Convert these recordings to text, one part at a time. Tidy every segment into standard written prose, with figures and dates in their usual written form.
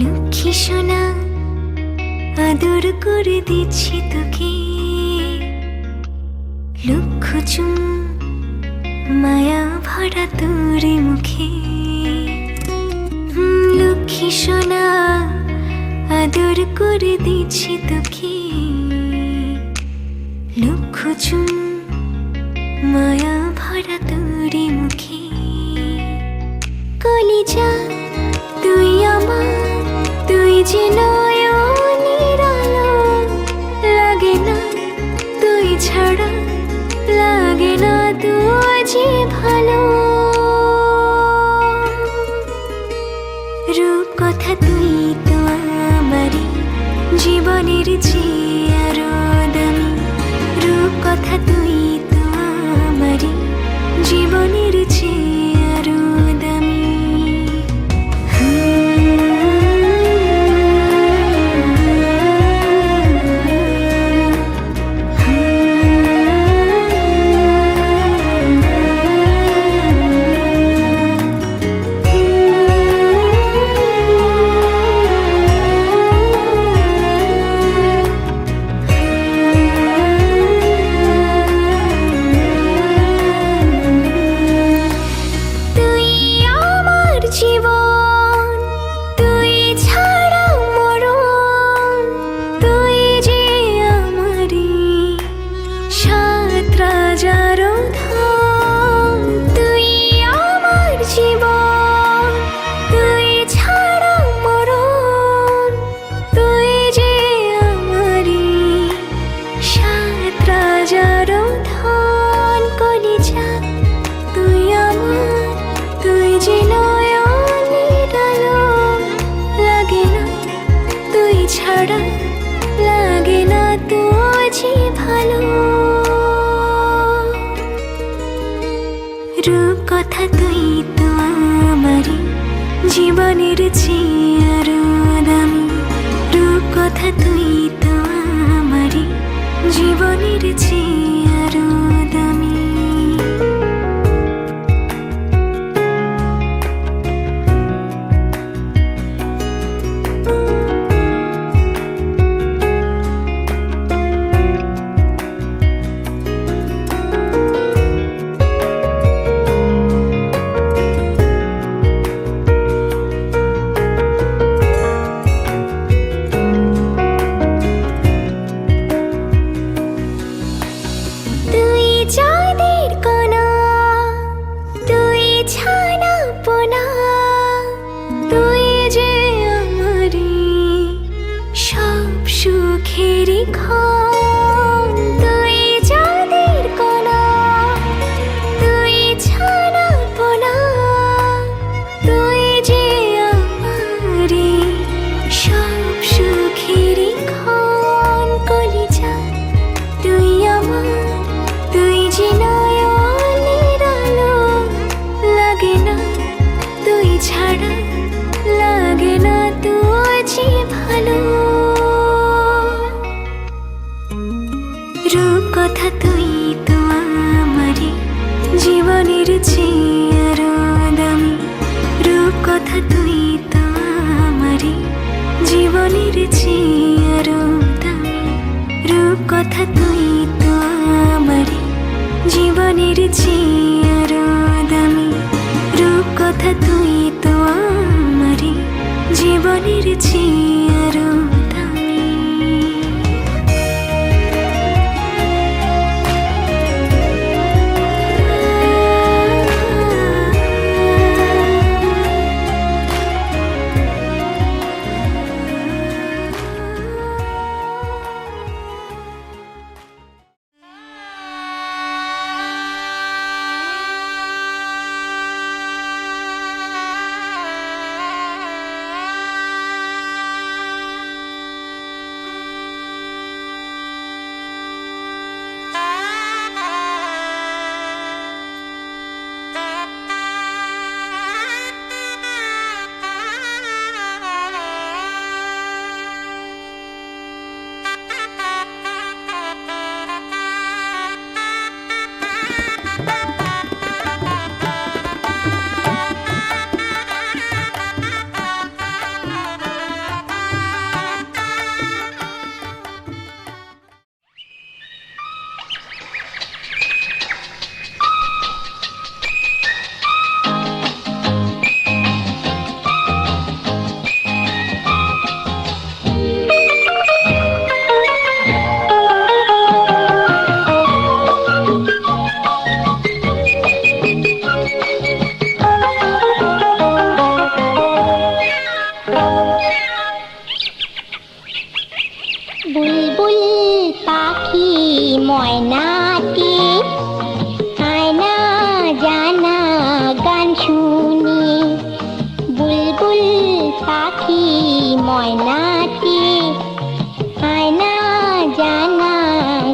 লক্ষ্মী সোনা আদর করে দিচ্ছি তোকে, লক্ষ চুম মায়া ভরা তোর মুখে। লক্ষ্মী সোনা আদর করে দিচ্ছি তোকে, লক্ষ চুম মায়া ভরা তোর মুখে। কলিজা তুই আমার, তুই যে নয়নের আলো, লাগে না তুই ছাড়া, লাগে না তুই যে ভালো। রূপ কথা তুই তো আমারই জীবনের চেয়ে আরো দামি, রূপ কথা তুই তো আমারই জীবনের চেয়ে আরো দামি। লাগে না তুই যে ভালো। রূপ কথা তুই তো আমারই জীবনের চেয়ে আরো দামি, রূপ কথা তুই তো আমারই জীবনের চেয়ে আরো দামি। রূপ কথা তুই তো আমারই জীবনের চেয়ে আরো দামি, রূপ কথা তুই তো আমারই জীবনের চেয়ে আরো দামি, রূপ কথা তুই তো আমারই জীবনের চেয়ে আরো দামি, রূপ কথা তুই তো আমারই জীবনের চেয়ে আরো দামি। পাখি ময়নাটি আয়না জানা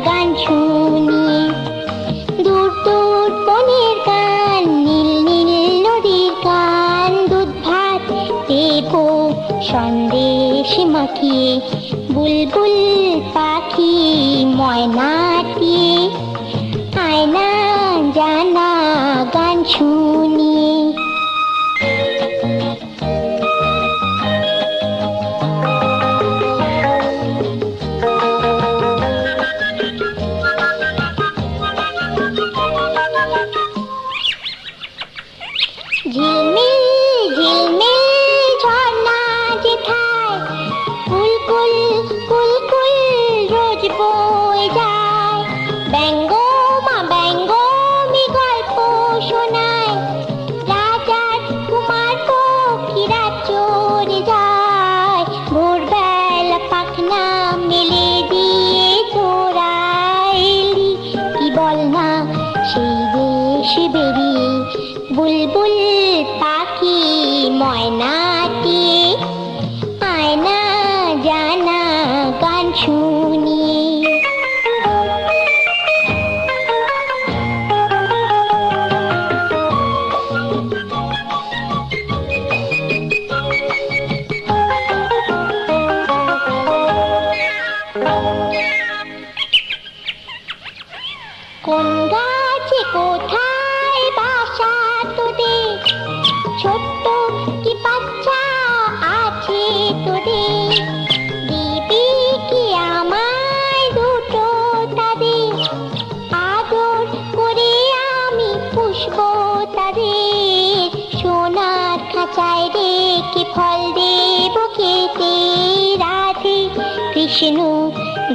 গান শুনি দূর দূর বনের গান নীল নীল নদীর গান দুধ ভাত দেব সন্দেশ মাখিয়ে বুলবুল পাখি ময়নাটি আয়না জানা গান শুনি ঝিলমিল ঝিলমিল ঝর্ণা যেথায় কুলকুল কুলকুল রোজ বয়ে যায় ব্যঙ্গ মা ব্যঙ্গ মি গল্প শোনায় রাজার কুমার পক্ষীরা চড়ে যায় ভোরবেলা পাখনা মেলে দিয়ে তোরা এলি কি বল না সেই দেশে বেরিয়ে বুলবুল পাখি ময়নাটি আয়না জানা গান শুনি কোন গাছে কোথায় বাসা তোদের ছোট্ট কি বাচ্চা আছে তোদের দিবি কি আমায় দুটো তাদের আদর করে আমি পুষবো তাদের সোনার খাঁচায় রেখে ফল দেব খেতে রাধে কৃষ্ণ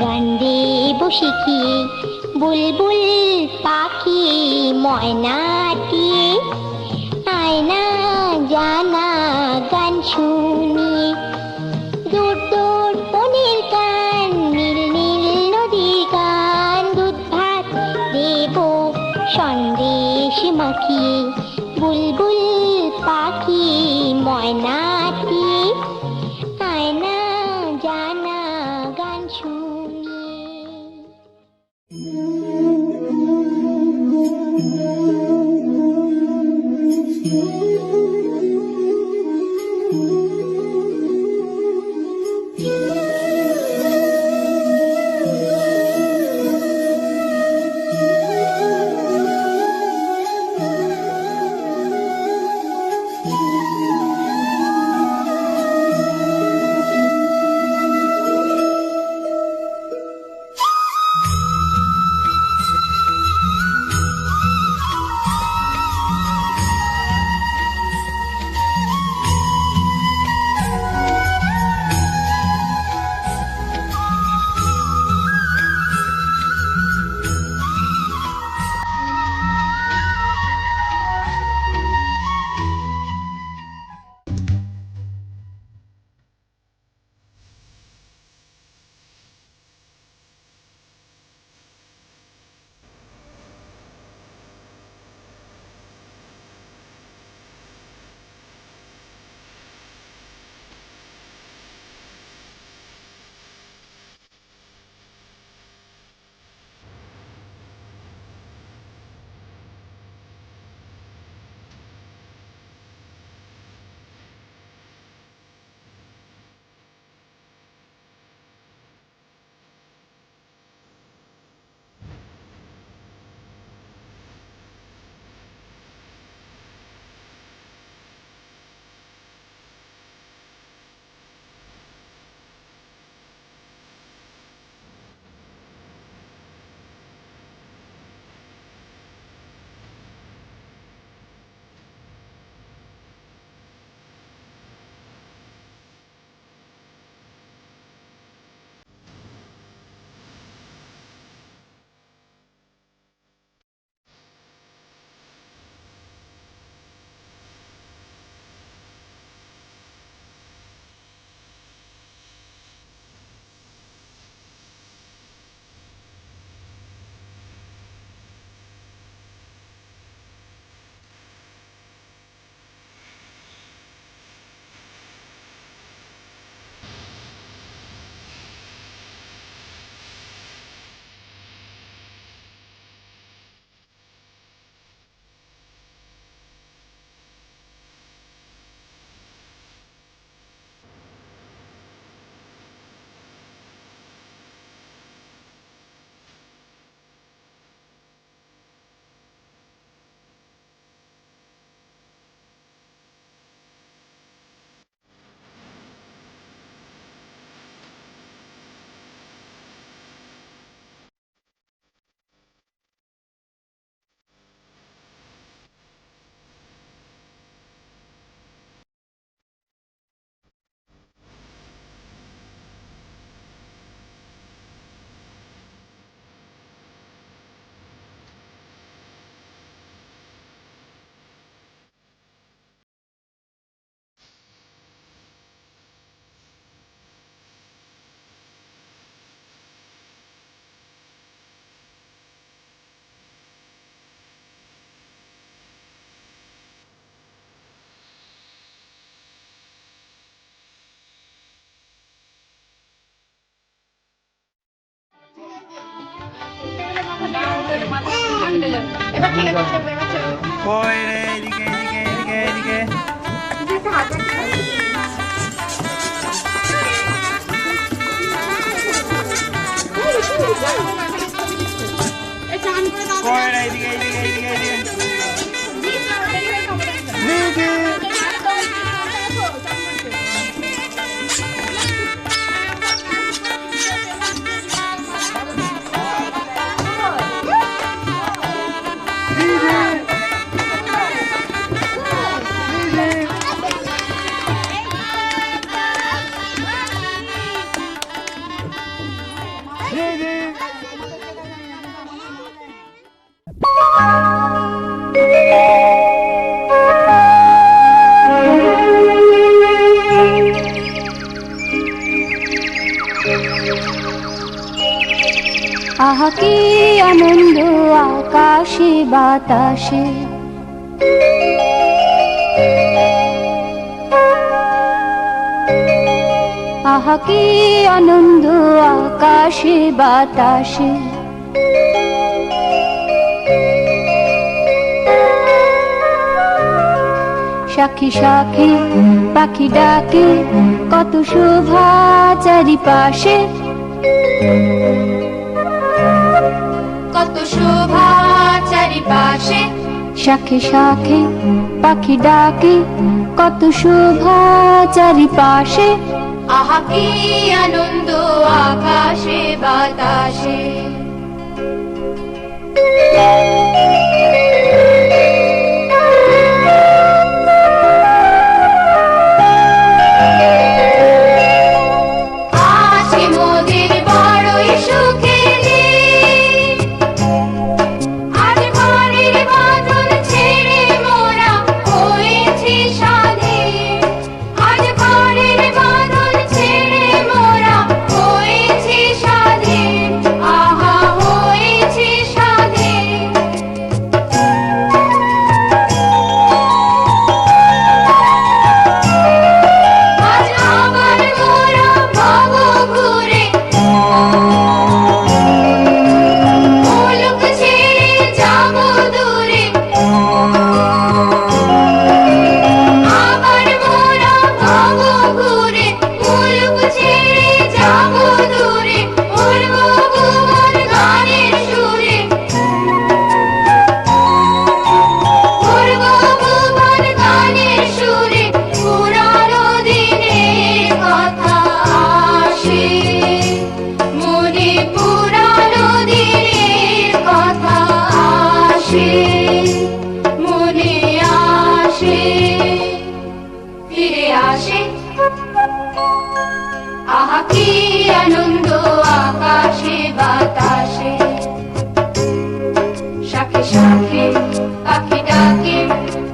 গান দেব শিখিয়ে বুলবুল পাখি ময়নাটি আয়না জানা গান শুনি দূর দূর বনের গান নীল নীল নদীর গান দুধ ভাত দেব সন্দেশ মাখিয়ে বুলবুল পাখি ময়নাটি আয়না জানা গান শুনি কই রে, এদিকে এদিকে এদিকে এদিকে। কই রে, এদিকে এদিকে এদিকে এদিকে। দিদি। আহা কি আনন্দ আকাশে বাতাসে, আহা কি আনন্দ আকাশে বাতাসে। সাক্ষী সাক্ষী পাখি ডাকে, কত শোভা চারিপাশে, কত শোভা চারিপাশে। শাখে শাখে পাখি ডাকে, কত শোভা চারিপাশে। আহা কি আনন্দ আকাশে বাতাসে। আহা কি আনন্দ আকাশে বাতাসে। শাখে শাখে পাখি ডাকে,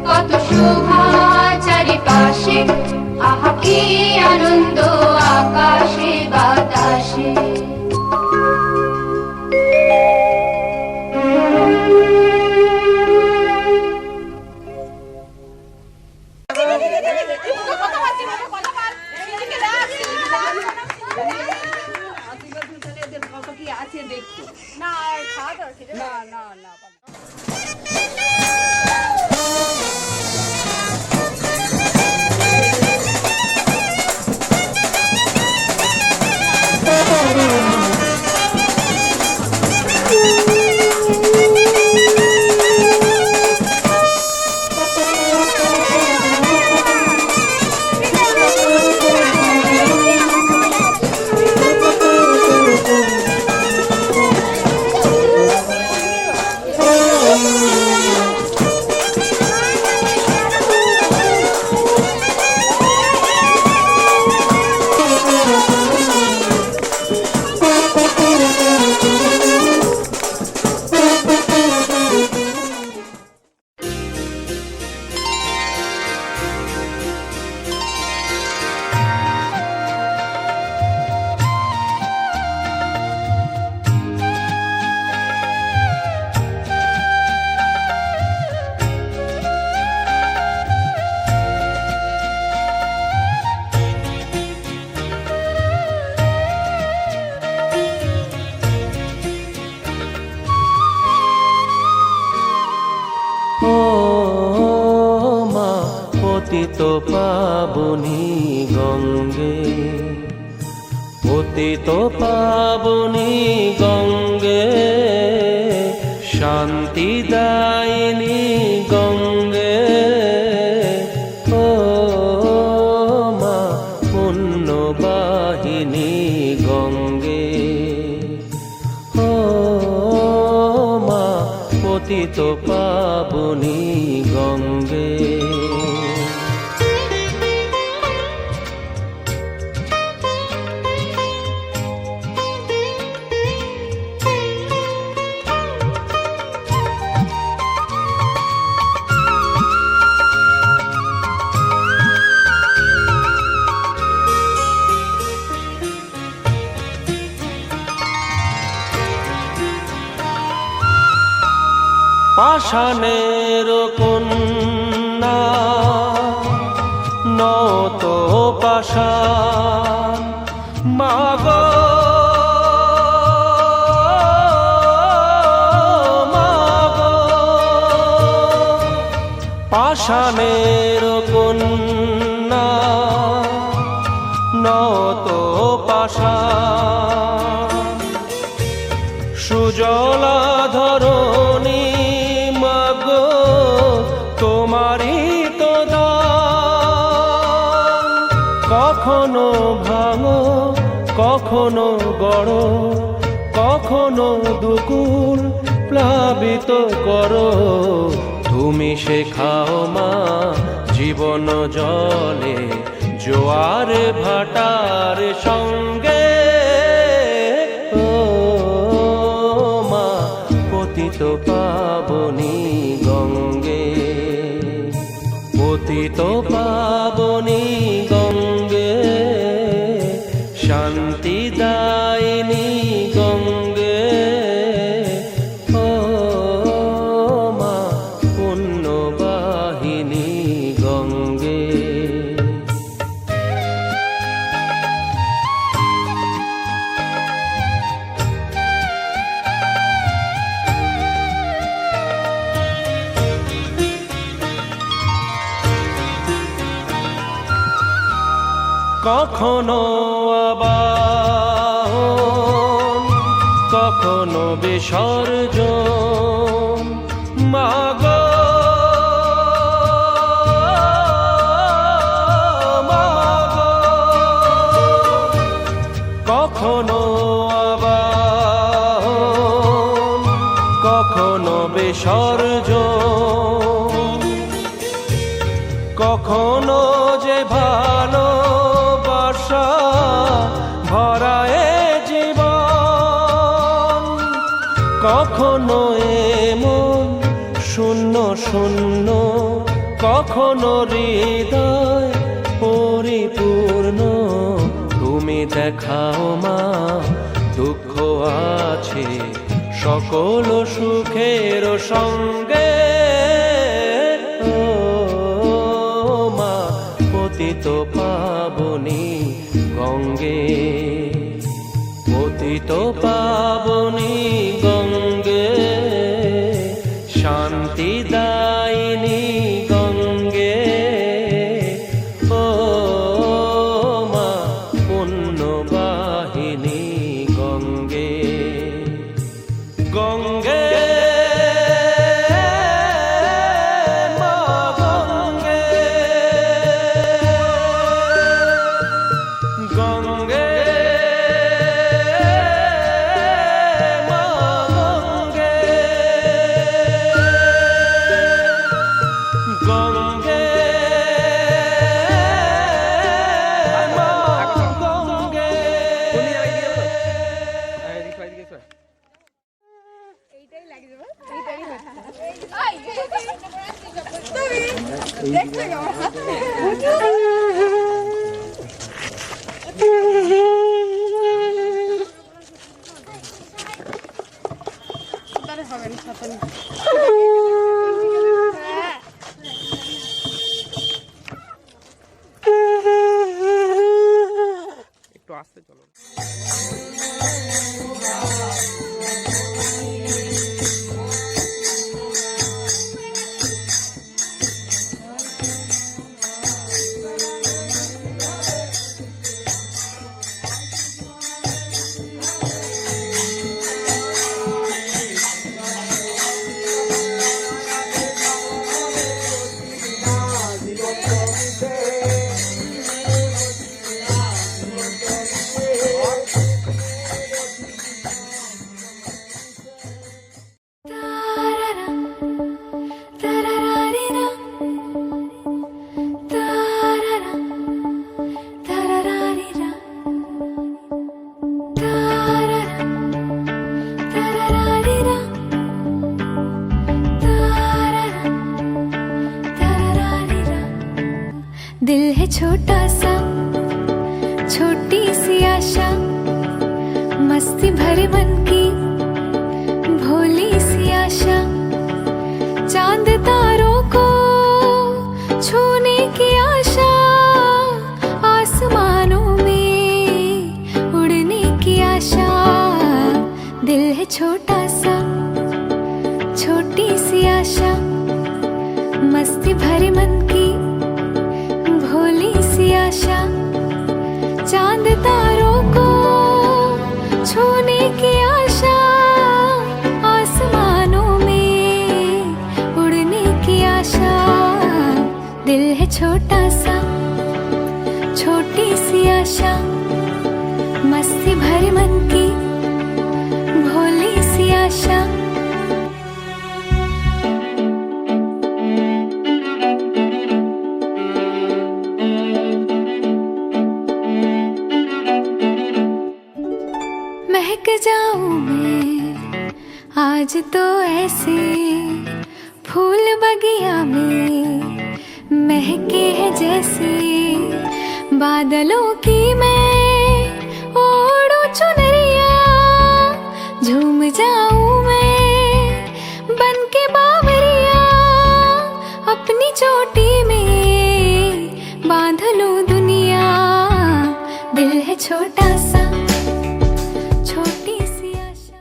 কত শোভা চারিপাশে। আহা কি আনন্দ আকাশে বাতাসে। গঙ্গে, পতিত পাবনী গঙ্গে, শান্তিদায়িনী গঙ্গে, ও মা পুণ্যবাহিনী গঙ্গে, ও মা পতিত পাবনী গঙ্গে। পাষাণের কন্যা নত পাষাণ, মাগো মাগো, পাষাণের কন্যা নত পাষাণ, সুজলা ধরণী মাগো তোমারই তো দান, কখনো ভাঙো কখনো গড়ো, কখনো দুকুল প্লাবিত করো, তুমি শেখাও মা জীবন জলে জোয়ার ভাটার সঙ্গে, ও মা পতিত পাবনী গঙ্গে, পতিত পাবনী গঙ্গে, শান্তিদায়িনী গঙ্গে, ও মা পুণ্যবাহিনী গঙ্গে। কখনো আবাহন কখনো বিসর্জন, মাগো মাগো, কখনো আবাহন কখনো বিসর্জন, কখনো যে ভালোবাসা ভরায় জীবন, কখনো এমন শূন্য শূন্য, কখনো হৃদয় পরিপূর্ণ, তুমি দেখাও মা দুঃখ আছে সকল সুখের সঙ্গে, ও মা পতিত পাবনী গঙ্গে, পতিত পাবনী গঙ্গে, শান্তিদায়িনী গঙ্গে, ও মা পুণ্যবাহিনী গঙ্গে, গঙ্গে মা গঙ্গে, গঙ্গে মা গঙ্গে, গঙ্গে মা গঙ্গে। এইটাই লাগে যাবে, এইটাই তুমি দেখছো আমার হাত হবে না সাথে একটু আস্তে চলো। छोटी सी आशा मस्ती भरे मन की भोली सी आशा चांद तारों को छूने की आशा आसमानों में उड़ने की आशा दिल है छोटा सा छोटी सी आशा मस्ती भरे मन की भोली सी आशा चांद तारों को छूने की आशा आसमानों में उड़ने की आशा दिल है छोटा सा छोटी सी आशा मस्ती भरे मन की भोली सी आशा महक जाऊं मैं आज तो ऐसे फूल बगिया में महके है जैसे बादलों की मैं ओढ़ूं चुनरिया झूम जाऊं मैं बन के बावरिया अपनी चोटी में बांध लूं दुनिया दिल है छोटा सा छोटी सी आशा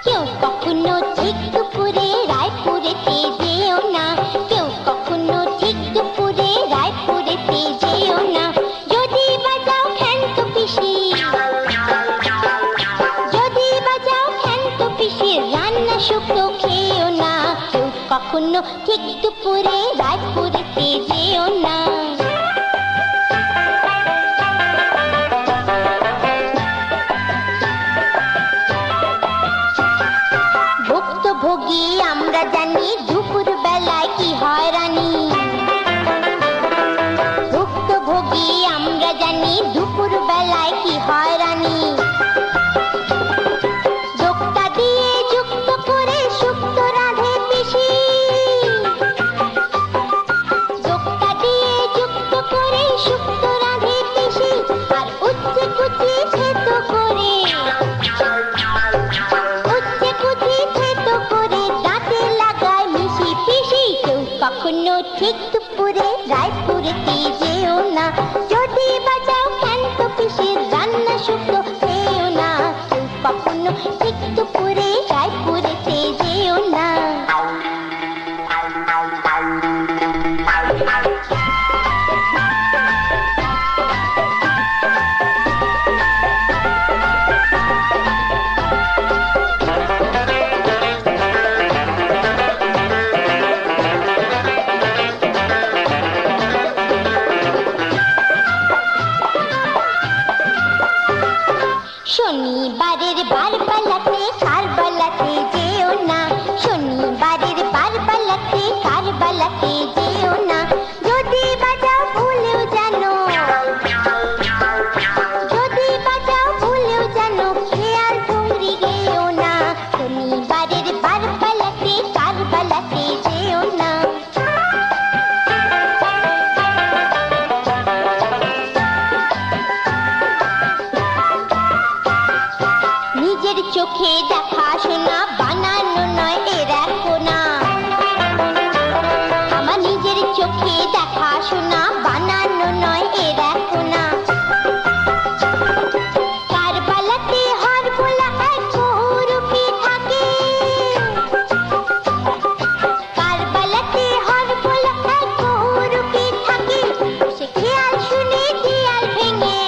কেউ কখনো ঠিক দুপুরে রায়পুরেতে যেও না কেউ কখনো ঠিক দুপুরে রায়পুরেতে যেও না যদি বাজাও খ্যান্ত পিসি যদি বাজাও খ্যান্ত পিসির রান্না শুকনো খেও না কেউ কখনো ঠিক দুপুরে রায়পুরেতে যেও না ভুক্তভোগী আমরা জানি দুপুর বেলায় কি হয়রানি ভুক্তভোগী আমরা জানি দুপুর বেলায় কি হয়রানি যোগটা দিয়ে যুক্ত করে শুক্ত রাধে পিসি যোগটা দিয়ে যুক্ত করে শুক্ত রাধে পিসি আর উচ্চে কুচি থেতো করে কখনো ঠিক দুপুরে রায়পুরেতে যেও না যদি বাজাও খ্যান্ত পিসির রান্না শুকনো খেও না কেউ কখনো ঠিক দুপুরে রায়পুরেতে যেও না শনিবারের বার পালাতে কার বালাতে যেও না শনিবারের বার পালাতে কার বালাতে যেও না যদি বাজাও ভুলেও জানো যদি বাজাও ভুলেও জানো খেয়াল ঠুংরি গেও না শনিবারের বার পালাতে কার বালাতে যেও না নিজে নিজের চোখে দেখা শোনা বানানো নয় এর এক কোনা আমার নিজের চোখে দেখা শোনা বানানো নয় এর এক কোনা কারবালাতে হর ভোলা এক বহুরূপী থাকে কারবালাতে হর ভোলা এক বহুরূপী থাকে সে খেয়াল শুনে দেয়াল ভেঙে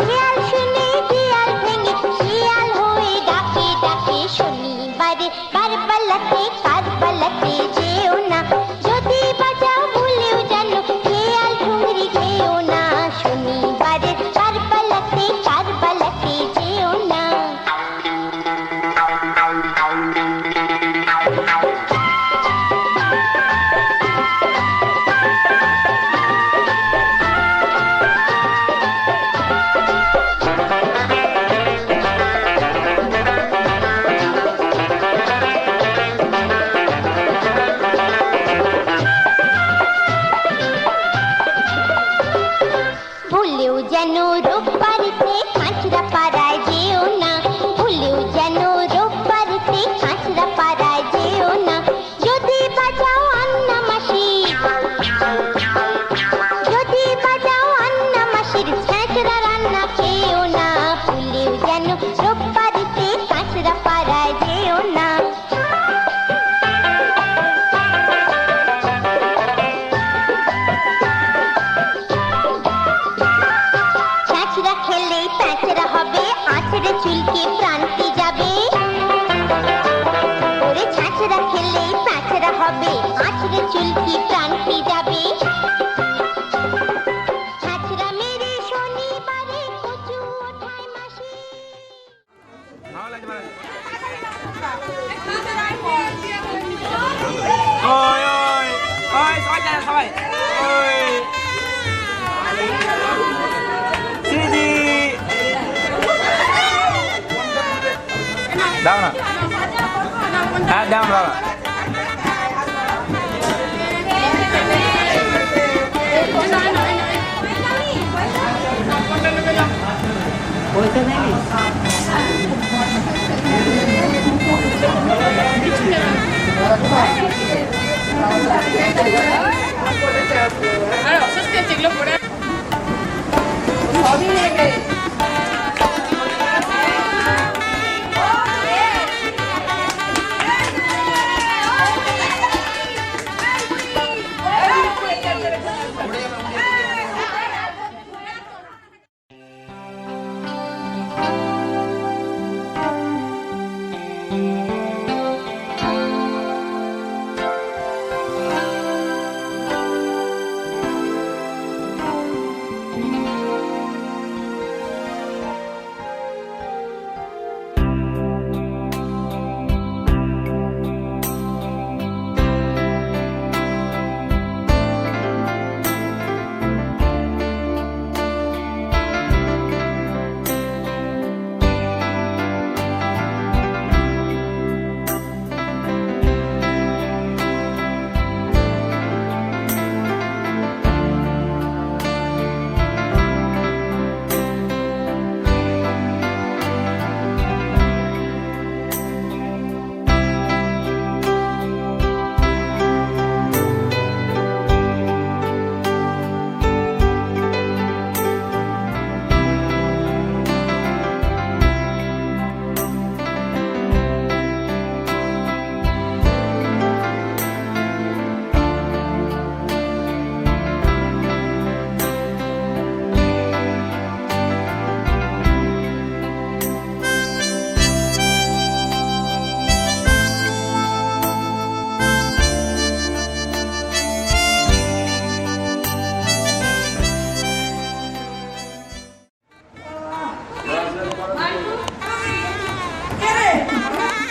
খেয়াল শুনে দেয়াল ভেঙে শিয়াল হয়ে ডাকে ডাকে শনিবারে কারবালাতে যেও না যদি বাজাও ভুলেও জানো খেয়াল ঠুংরি খেও না শনিবারে কারবালাতে যেও না ভুলেও যেন রোববারেতে কাঁচরা পাড়ায় যেও না ভুলেও যেন রোববারেতে কাঁচরা পাড়ায় যেও না যদি বাজাও আন্না মাসি যদি বাজাও আন্না মাসির ছ্যাঁচড়া রান্না খেও না ভুলেও যেন রোববারেতে কাঁচরা পাড়ায় যেও না ছ্যাঁচড়া খেলেই প্যাঁচড়া হবে আঁচড়ে চুলকে প্রান্তি যাবে ওরে ছ্যাঁচড়া খেলেই প্যাঁচড়া হবে আঁচড়ে চুলকি প্রান্তি যাবে ছ্যাঁচড়া মেরে শনিবারে কচু ওঠায় মাসি ওই ওই ওই সবাই জানে সবাই ওই সিজি দাও না হ্যাঁ দাও দাও আর অসুস্থ যেগুলো পড়ে সবই নেবে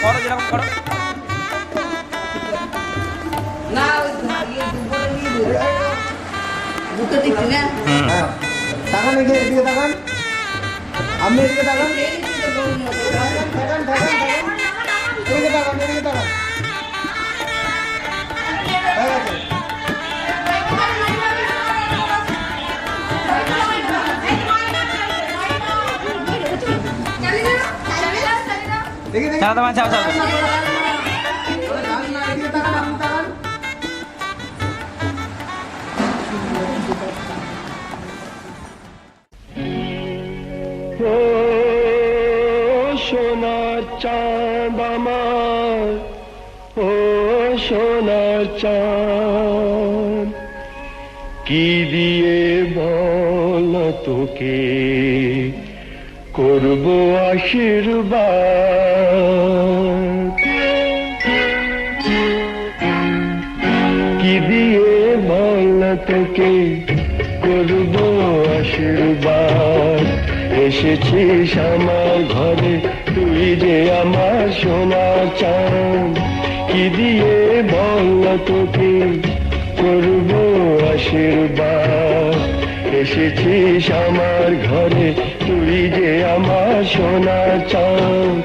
করো যেরকম করো না দুটো দিচ্ছি না তাকান এদিকে তাকান আপনি এদিকে তাকান এদিকে তাকান হয়ে গেছে দেখি দেখি চাও তোমার চাও চাও এদিকে তাকান আপনি তাকান ও সোনার চাঁদ আমার, ও সোনার চাঁদ, কি দিয়ে বল তোকে করব আশীর্বাদ, কি দিয়ে বল তোকে করব আশীর্বাদ। এসেছিস আমার ঘরে তুই যে আমার সোনা চাঁদ, কি দিয়ে বল তোকে করব আশীর্বাদ। এসেছিস আমার ঘরে তুই যে আমার সোনা চাঁদ,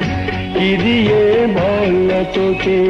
কি দিয়ে বল তোকে।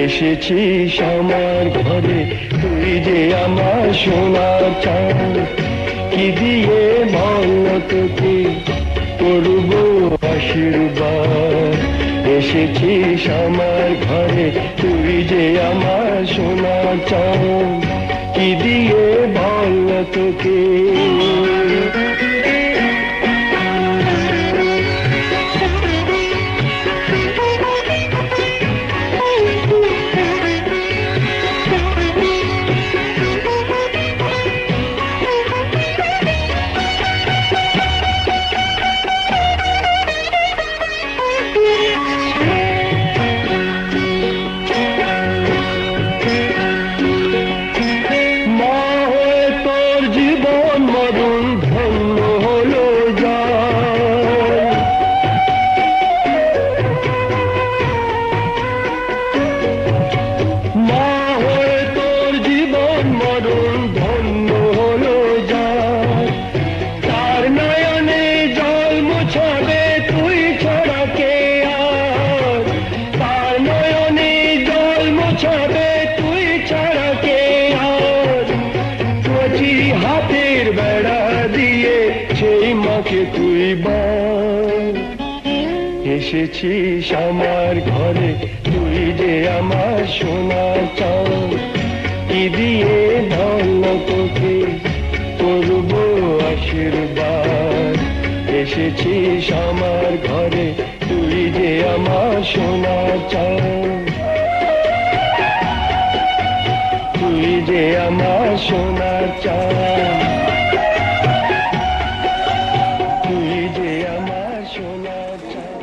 এসেছিস আমার ঘরে তুই যে আমার সোনা চাঁদ, কি দিয়ে বল তোকে করব আশীর্বাদ। এসেছিস আমার ঘরে তুই যে আমার সোনা চাঁদ, কি দিয়ে বল তোকে। এসেছিস আমার ঘরে তুই যে আমার সোনা চাঁদ, কি দিয়ে বল তোকে করব আশীর্বাদ। এসেছিস আমার ঘরে তুই যে আমার সোনা চাঁদ, তুই যে আমার সোনা চাঁদ, তুই যে আমার সোনা চাঁদ।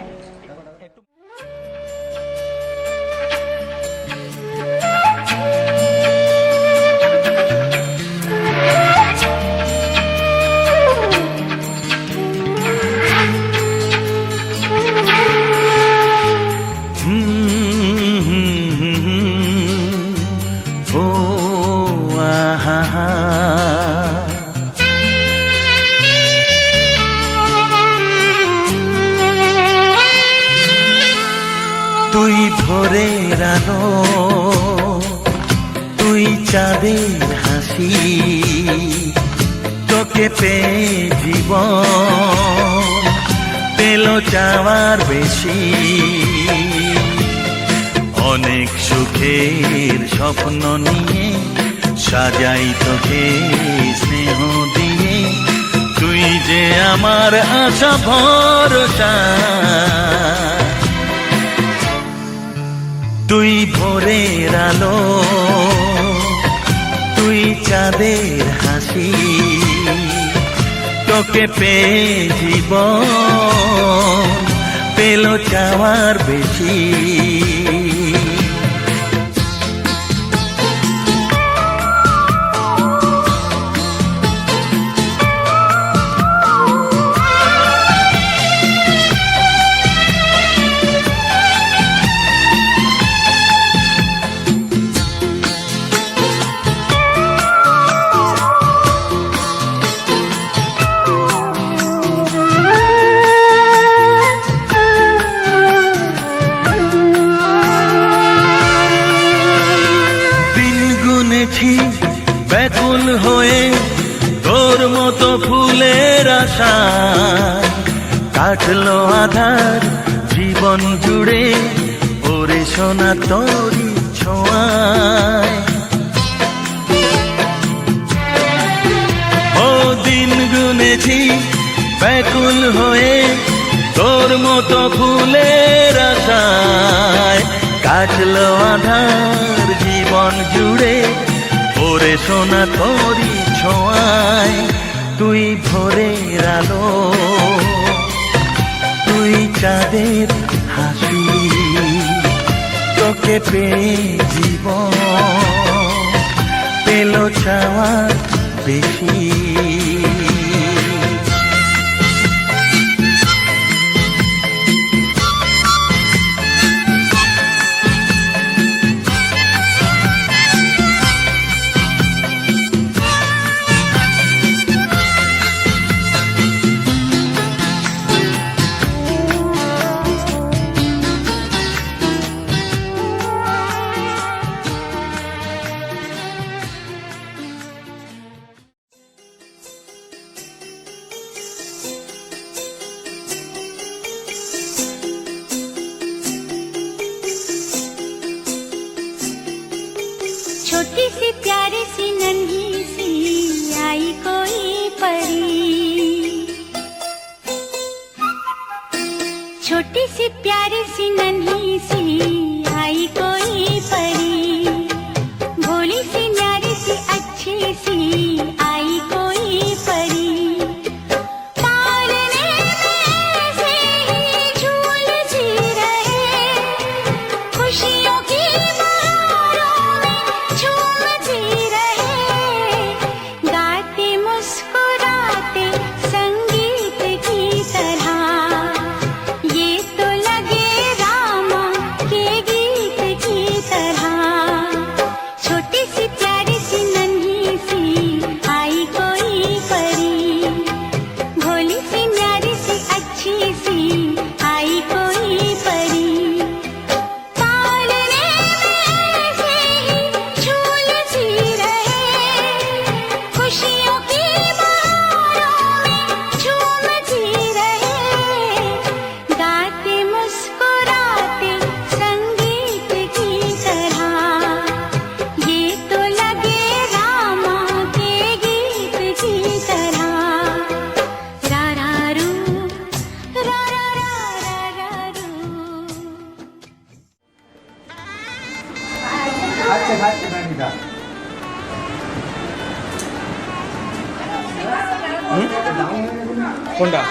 তুই ভোরের আলো, তুই চাঁদের হাসি, তোকে পেয়ে জীবন পেল চাওয়ার বেশি। অনেক সুখের স্বপ্ন নিয়ে সাজাই তোকে স্নেহ দিয়ে, তুই যে আমার আশা ভরসা। ভোরের আলো, তুই চাঁদের হাসি, তোকে পেয়ে জীবন পেল চাওয়ার বেশি। ব্যাকুল হয়ে তোর মতো ফুলের আশা, কাটলো আধার জীবন জুড়ে ওরে সোনা তোরি ছোঁয়ায়। ও দিন গুনেছি ব্যাকুল হয়ে তোর মতো ফুলের আশায়, কাটলো আধার জীবন জুড়ে ওরে সোনা তোরি ছোঁয়ায়। তুই ভোরের আলো, তুই চাঁদের হাসি, তোকে পেয়ে জীবন পেল চাওয়ার বেশি। छोटी सी प्यारी सी नन्ही सी आई कोई परी, छोटी सी प्यारी सी नन्ही सी आई कोई परी, भोली सी न्यारी सी अच्छी सी आई कोई परी, पालने में से ही झूल जी रहे, खुशियों की কোনটা?